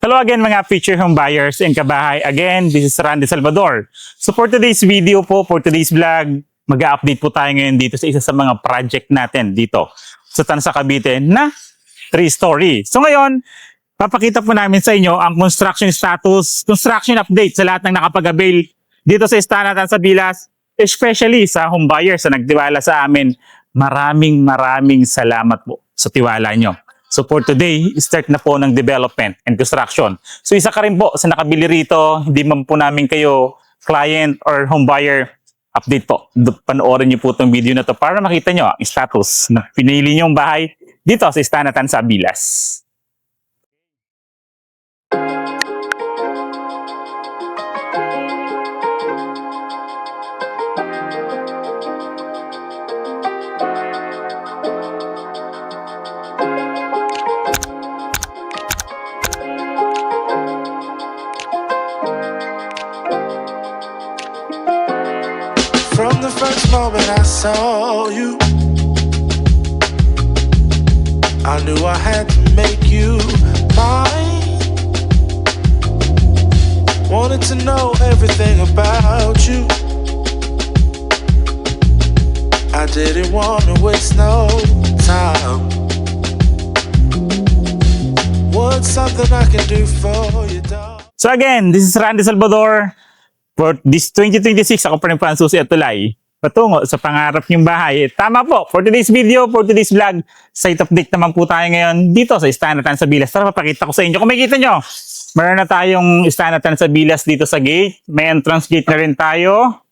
Hello again mga future home buyers and kabahay. Again, this is Randy Salvador. So for today's video po, for today's vlog, mag-update po tayo ngayon dito sa isa sa mga project natin dito sa Tansa, Cavite na 3-story. So ngayon, papakita po namin sa inyo ang construction status, construction update sa lahat ng nakapag-avail dito sa Istana Tansa Villas, especially sa home buyers na nagtiwala sa amin. Maraming salamat po sa tiwala nyo. So for today, start na po ng development and construction. So isa ka rin po sa nakabili rito, hindi man po namin kayo client or home buyer, update po. Panoorin niyo po itong video na to para makita nyo ang status na pinili nyong bahay dito sa Istana Tansa Villas. From the first moment I saw you, I knew I had to make you mine. Wanted to know everything about you. I didn't want to waste no time. What's something I can do for you, dog? So again, this is Randy Salvador. For this 2026, ako pa rin po ang susi at tulay patungo sa pangarap niyong bahay. Tama po, for today's video, for today's vlog, site update naman po tayo ngayon dito sa Istana Tansa Villas. Tara, papakita ko sa inyo. Kung makikita nyo, meron na tayong Istana Tansa Villas dito sa gate. May entrance gate na rin tayo.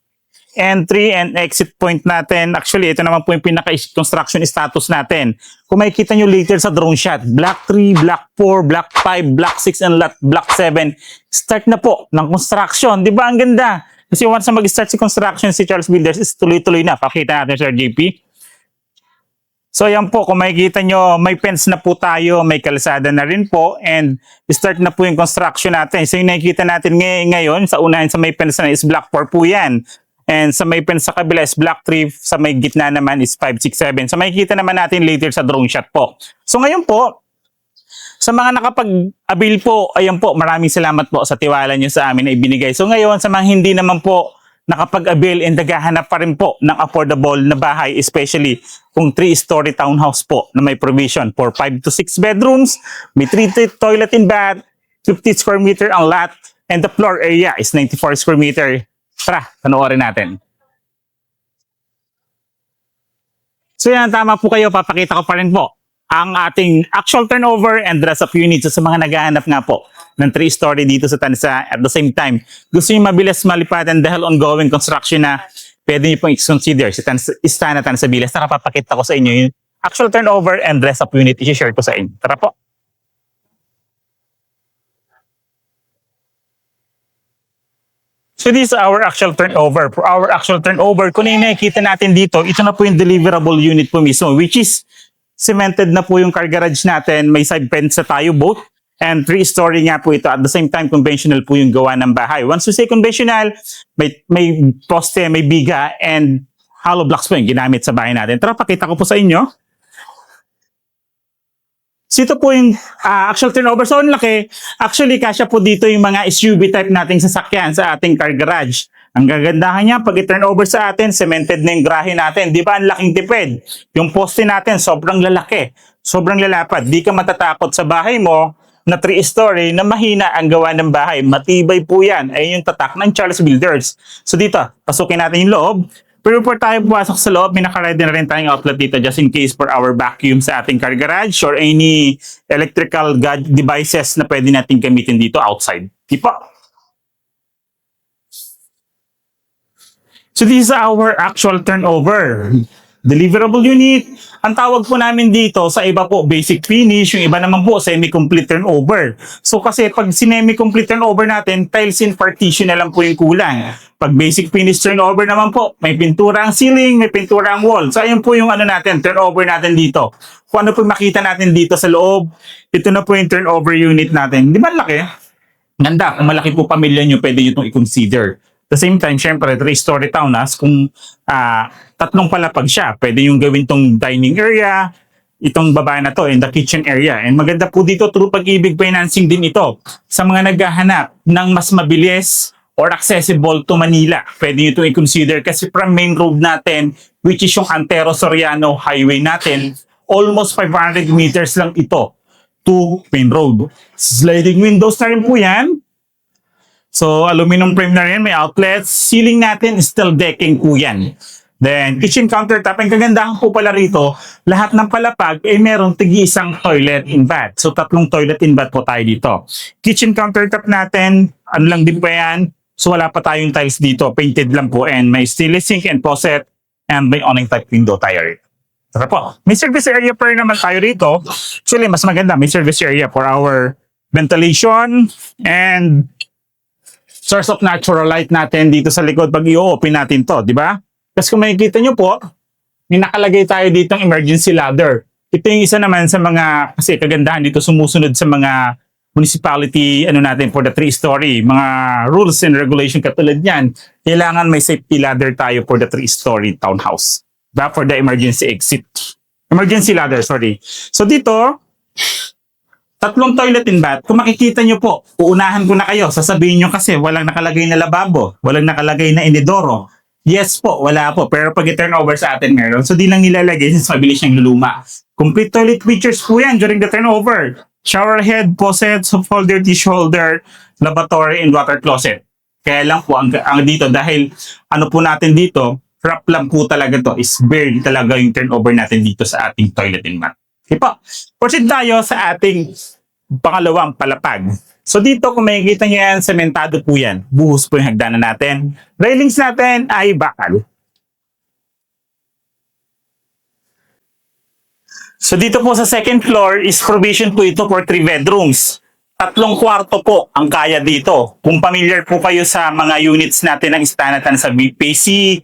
Entry and exit point natin. Actually, ito naman po yung pinaka-construction status natin. Kung makikita nyo later sa drone shot, Block 3, Block 4, Block 5, Block 6, and Block 7, start na po ng construction. Di ba? Ang ganda. Kasi once na mag-start si construction si Charles Builders, is tuloy-tuloy na. Pakita natin, Sir JP. So, ayan po. Kung makikita nyo, may fence na po tayo, may kalsada na rin po, and start na po yung construction natin. So, yung nakikita natin ngayon, sa unahan sa may fence na is Block 4 po yan. And sa may fence sa kabila is Block 3, sa may gitna naman is 5, 6, 7. So makikita naman natin later sa drone shot po. So ngayon po, sa mga nakapag-avail po, ayan po, maraming salamat po sa tiwala nyo sa amin na ibinigay. So ngayon, sa mga hindi naman po nakapag-avail and naghahanap pa rin po ng affordable na bahay, especially kung 3-story townhouse po na may provision for 5 to 6 bedrooms, may 3 toilet and bath, 50 square meter ang lot, and the floor area is 94 square meter. Tara, panoorin natin. So yan, tama po kayo. Papakita ko pa rin po ang ating actual turnover and dress-up units sa mga naghahanap nga po ng 3-story dito sa Tansa. At the same time, gusto nyo mabilis malipatan dahil ongoing construction na pwede nyo pong i-consider si Istana Tansa Villas. Tara, papakita ko sa inyo yung actual turnover and dress-up unit. I-share ko sa inyo. Tara po. So this is our actual turnover. For our actual turnover, kung yung nakikita natin dito, ito na po yung deliverable unit po mismo, which is cemented na po yung car garage natin. May side fence na tayo both. And 3-story nga po ito. At the same time, conventional po yung gawa ng bahay. Once we say conventional, may poste, may biga, and hollow blocks po yung ginamit sa bahay natin. Tara, pakita ko po sa inyo. So ito po yung actual turnover. So ang laki, actually kasya po dito yung mga SUV type nating sasakyan sa ating car garage. Ang gagandahan niya, pag i-turnover sa atin, cemented na yung grahe natin. Di ba ang laking tipid? Yung poste natin, sobrang lalaki. Sobrang lalapad. Di ka matatakot sa bahay mo na 3-story na mahina ang gawa ng bahay. Matibay po yan. Ay yung tatak ng Charles Builders. So dito, pasukin natin yung loob. Pero before tayo pumasok sa loob, may nakaready na rin tayong outlet dito just in case for our vacuum sa ating car garage or any electrical devices na pwede natin gamitin dito outside. Diba? So this is our actual turnover. Deliverable unit. Ang tawag po namin dito sa iba po basic finish, yung iba naman po semi-complete turnover. So kasi pag semi-complete turnover natin, tiles and partition na lang po yung kulang. Pag basic finish turnover naman po, may pintura ang ceiling, may pintura ang wall. So ayun po yung ano natin, turnover natin dito. Kung ano po makita natin dito sa loob, ito na po yung turnover unit natin. Di ba laki? Ganda, kung malaki po pamilya nyo, pwede nyo itong i-consider. The same time, syempre, 3-story townhouse, kung tatlong palapag siya, pwede yung gawin tong dining area, itong babae na to in the kitchen area. And maganda po dito, through Pag-ibig financing din ito sa mga naghahanap ng mas mabilis or accessible to Manila. Pwede nyo ito i-consider kasi from main road natin, which is yung Antero Soriano Highway natin, almost 500 meters lang ito to main road. Sliding windows na rin po yan. So, aluminum frame na rin, may outlets. Ceiling natin, steel decking po yan. Then, kitchen countertop. Ang kagandahan po pala rito, lahat ng palapag, meron tigi-isang toilet in bath. So, 3 toilet in bath po tayo dito. Kitchen countertop natin, ano lang din po yan. So, wala pa tayong tiles dito. Painted lang po. And may stainless sink and faucet. And may awning type window tayo rito. Tara po. May service area pa rin naman tayo rito. Actually, mas maganda. May service area for our ventilation and source of natural light natin dito sa likod pag i-open natin to, di ba? Kasi kung makikita nyo po, may nakalagay tayo dito ng emergency ladder. Ito yung isa naman sa mga, kasi kagandahan dito sumusunod sa mga municipality, natin for the 3-story, mga rules and regulation katulad niyan, kailangan may safety ladder tayo for the 3-story townhouse. Diba? For the emergency exit. Emergency ladder, sorry. So dito, 3 toilet in bath. Kung makikita nyo po, uunahan ko na kayo. Sasabihin nyo kasi walang nakalagay na lababo, walang nakalagay na inidoro. Yes po, wala po. Pero pag i-turnover sa atin meron, so di lang nilalagay since mabilis niyang luluma. Complete toilet features po yan during the turnover. Shower head, faucet, soap holder, tissue holder, lavatory, and water closet. Kaya lang po, ang dito, dahil ano po natin dito, wrap lang po talaga to, is bare talaga yung turnover natin dito sa ating toilet in bath. Okay po. Proceed tayo sa ating pangalawang palapag. So dito kung makikita nyo yan, sementado po yan. Buhos po yung hagdanan natin. Railings natin ay bakal. So dito po sa second floor is provision po ito for 3 bedrooms. 3 kwarto po ang kaya dito. Kung familiar po kayo sa mga units natin ng istanatan sa BPC,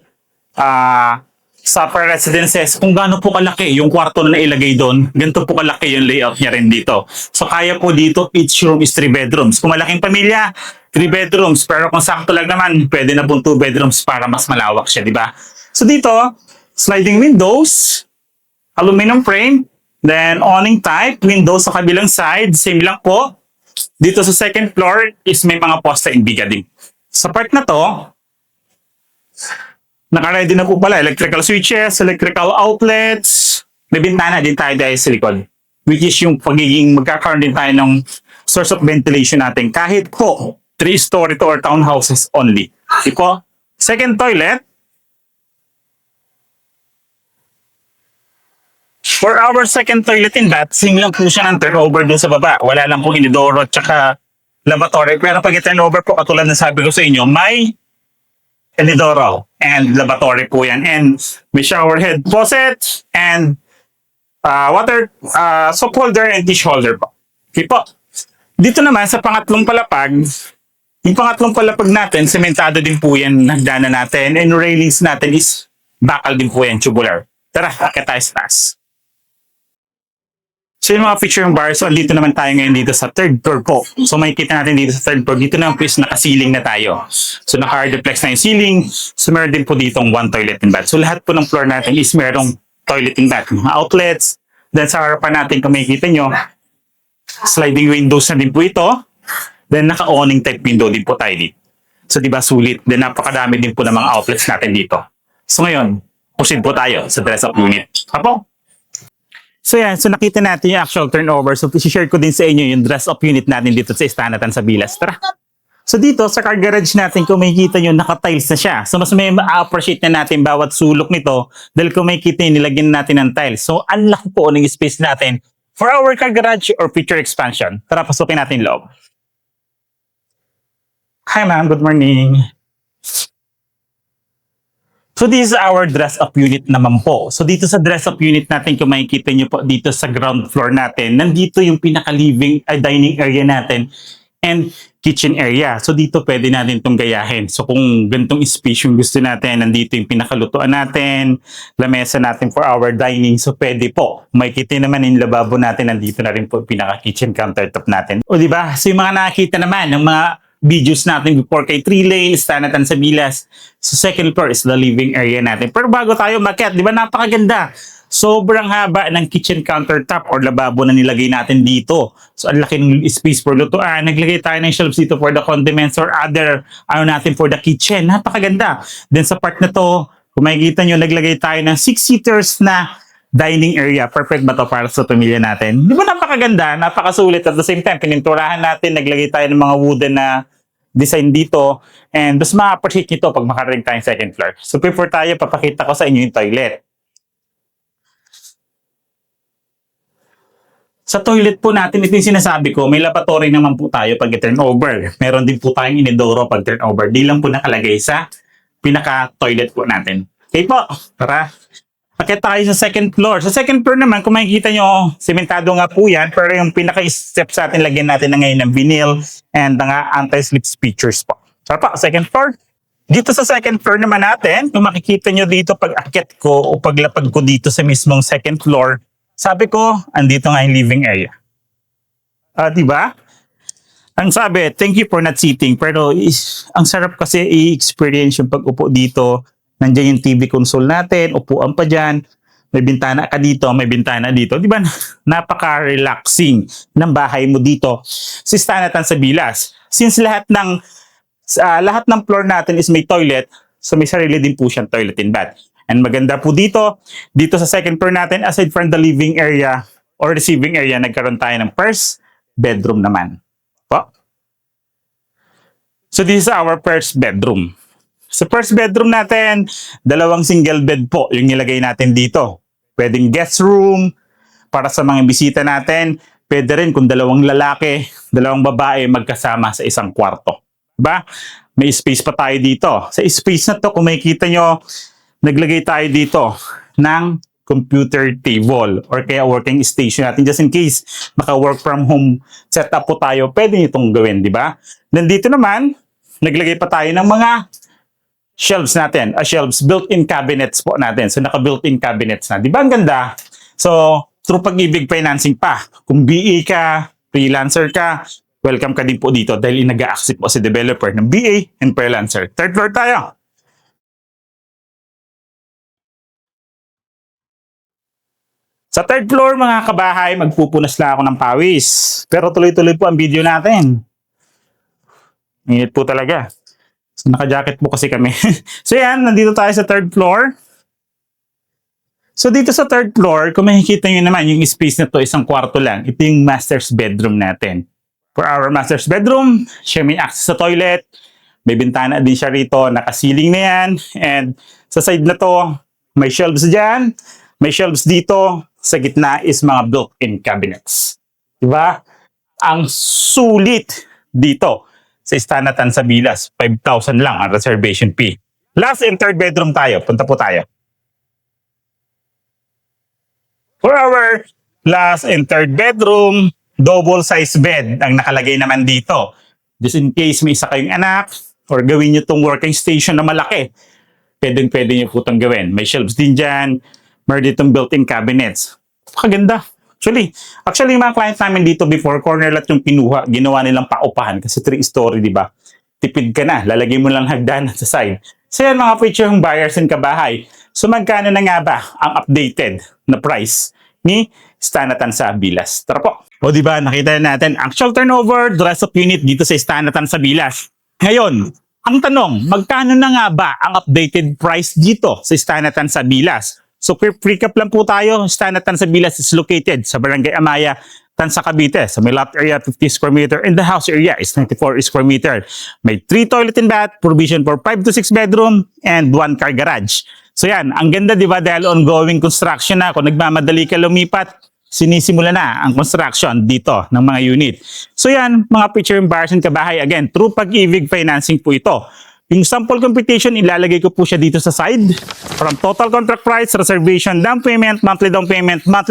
sa residences, kung gaano po kalaki yung kwarto na nailagay doon, ganito po kalaki yung layout niya rin dito. So kaya po dito, each room is 3 bedrooms. Kung malaking pamilya, 3 bedrooms. Pero kung sakto lang naman, pwede na po 2 bedrooms para mas malawak siya, di ba? So dito, sliding windows, aluminum frame, then awning type, windows sa kabilang side, same lang po. Dito sa second floor is may mga poste and biga din. Sa part na to, naka-ready na po pala, electrical switches, electrical outlets, may bintana din tayo dahil sa likod. Which is yung pagiging magkakaroon din tayo ng source of ventilation natin. Kahit po, 3-story to or townhouses only. Okay po? Second toilet. For our second toilet in bath, same lang po siya ng turnover dun sa baba. Wala lang po inidoro at saka lavatory. Pero pag i-turnover po, katulad na sabi ko sa inyo, may inidoro and lavatory po yan. And may shower head faucet and water soap holder and dish holder po. Okay po. Dito naman sa pangatlong palapag, yung pangatlong palapag natin, sementado din po yan hagdanan natin and railings natin is bakal din po yan, tubular. Tara, akit tayo sa taas. So yung mga picture yung bars, so dito naman tayo ngayon dito sa third floor po. So makikita natin dito sa third floor, dito naman po is naka-ceiling na tayo. So naka-hardplex na yung ceiling, so meron din po ditong 1 toilet and bath. So lahat po ng floor natin is merong toilet and bath. Mga outlets, then sa harapan natin kung makikita nyo, sliding windows na din po ito. Then naka-awning type window din po tayo dito. So diba sulit, then napakadami din po ng mga outlets natin dito. So ngayon, proceed po tayo sa dress-up unit. Apo? So yan, so nakita natin yung actual turnover. So i-share ko din sa inyo yung dress-up unit natin dito sa Istanatan sa Bilas. Tara! So dito sa car garage natin, kung makikita nyo, naka-tiles na siya. So mas may ma-appreciate na natin bawat sulok nito dahil kung makikita nyo, nilagyan natin ng tiles. So ang laki po ng space natin for our car garage or future expansion. Tara, pasukin natin loob. Hi ma'am, good morning. So this is our dress-up unit naman po. So dito sa dress-up unit natin, kung makikita nyo po dito sa ground floor natin, nandito yung pinaka-living dining area natin and kitchen area. So dito pwede natin itong gayahin. So kung ganitong space yung gusto natin, nandito yung pinakalutuan natin, lamesa natin for our dining. So pwede po. Makikita naman yung lababo natin, nandito na rin po yung pinaka-kitchen countertop natin. O diba? So yung mga nakakita naman ng mga videos natin before kay 3 lanes, Istanatan sa Bilas. So second floor is the living area natin. Pero bago tayo makiat, di ba napakaganda? Sobrang haba ng kitchen countertop or lababo na nilagay natin dito. So, ang laki ng space for lutuan. Naglagay tayo ng shelves dito for the condiments or other, natin for the kitchen. Napakaganda. Then sa part na to, kung makikita nyo, naglagay tayo ng 6-seaters na dining area. Perfect ba to para sa pamilya natin? Di ba napakaganda? Napakasulit. At the same time, pininturahan natin, naglagay tayo ng mga wooden na design dito. And mas ma-appreciate nyo to pag makarating tayong second floor. So before tayo, papakita ko sa inyo yung toilet. Sa toilet po natin, ito yung sinasabi ko, may lavatory naman po tayo pag turnover. Meron din po tayong inidoro pag turnover. Di lang po nakalagay sa pinaka-toilet po natin. Okay po, tara. Akit tayo sa second floor. Sa second floor naman, kung makikita nyo, sementado nga po yan, pero yung pinaka-step sa atin, lagyan natin na ngayon ng vinyl and nga anti-slip features po. Tara po, second floor. Dito sa second floor naman natin, kung makikita nyo dito pag akit ko o paglapag ko dito sa mismong second floor, sabi ko, andito nga yung living area. Diba? Ang sabi, thank you for not sitting. Pero ang sarap kasi i-experience yung pag-upo dito. Nandiyan yung TV console natin, upuan pa dyan. May bintana ka dito, may bintana dito. Diba? Napaka-relaxing ng bahay mo dito. Si Stanatan sa Bilas. Since lahat ng floor natin is may toilet, so may sarili din po siyang toilet and bath. And maganda po dito sa second floor natin, aside from the living area or receiving area, nagkaroon tayo ng first bedroom naman. Po. So this is our first bedroom. Sa first bedroom natin, 2 single bed po yung nilagay natin dito. Pwedeng guest room, para sa mga bisita natin. Pwede rin kung 2 lalaki, 2 babae magkasama sa isang kwarto. Diba? May space pa tayo dito. Sa space na to, kung makikita nyo, naglagay tayo dito ng computer table or kaya working station natin just in case naka-work from home setup po tayo, pwede nyo itong gawin, di ba? Nandito naman, naglagay pa tayo ng mga shelves natin, shelves, built-in cabinets po natin. So, naka-built-in cabinets na. Di ba ang ganda? So, through Pag-ibig Financing pa. Kung BA ka, freelancer ka, welcome ka din po dito dahil nag-a-accept po si developer ng BA and freelancer. Third floor tayo. Sa third floor, mga kabahay, magpupunas lang ako ng pawis. Pero tuloy-tuloy po ang video natin. Init po talaga. So, naka-jacket po kasi kami. So yan, nandito tayo sa third floor. So dito sa third floor, kung makikita nyo naman, yung space na to, isang kwarto lang. Ito yung master's bedroom natin. For our master's bedroom, siya may access sa toilet. May bintana din siya rito, naka-ceiling na yan. And sa side na to, may shelves dyan. May shelves dito. Sa gitna is mga built-in cabinets. Diba? Ang sulit dito sa Stanatan sa Bilas. 5,000 lang ang reservation fee. Last and third bedroom tayo. Punta po tayo. For our last and third bedroom, double size bed ang nakalagay naman dito. Just in case may isa kayong anak or gawin nyo itong working station na malaki. Pwede nyo po itong gawin. May shelves din dyan. Meron ditong built-in cabinets. Kaganda. Actually, yung mga client namin dito before, corner lot yung pinuha, ginawa nilang paupahan kasi 3-story, di ba? Tipid ka na, lalagay mo lang hagdan sa side. So yan mga future buyers and kabahay. So magkano na nga ba ang updated na price ni Stanatan sa Bilas? Tara po. O di ba, nakita natin actual turnover, dress up unit dito sa Stanatan sa Bilas. Ngayon, ang tanong, magkano na nga ba ang updated price dito sa Stanatan sa Bilas? So, quick recap lang po tayo. Stanatan sa Bilas is located sa Barangay Amaya, Tansa, Cavite. So, may lot area 50 square meter and the house area is 94 square meter. May 3 toilet and bath, provision for 5 to 6 bedroom and 1 car garage. So, yan. Ang ganda, di ba? Dahil ongoing construction na. Kung nagmamadali ka lumipat, sinisimula na ang construction dito ng mga unit. So, yan. Mga future buyers and kabahay. Again, through Pag-ibig Financing po ito. Yung sample computation, ilalagay ko po siya dito sa side. From total contract price, reservation, down payment, monthly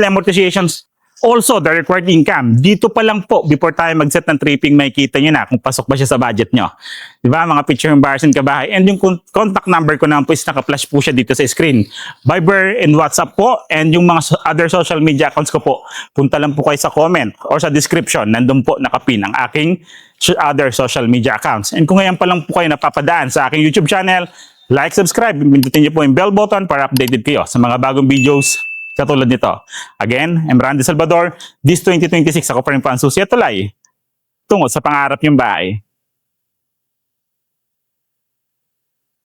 amortizations, also the required income. Dito pa lang po, before tayo mag-set ng tripping, makikita nyo na kung pasok ba siya sa budget nyo. Diba, mga picture buyers and kabahay. And yung contact number ko naman po is naka-flash po siya dito sa screen. Viber and WhatsApp po. And yung mga other social media accounts ko po, punta lang po kayo sa comment or sa description. Nandun po nakapin ang aking other social media accounts. And kung ngayon pa lang po kayo napapadaan sa aking YouTube channel, like, subscribe, pindutin niyo po yung bell button para updated kayo sa mga bagong videos katulad nito. Again, I'm Randy Salvador. This 2026, ako pa rin po ang susi at tulay tungo sa pangarap niyong bahay.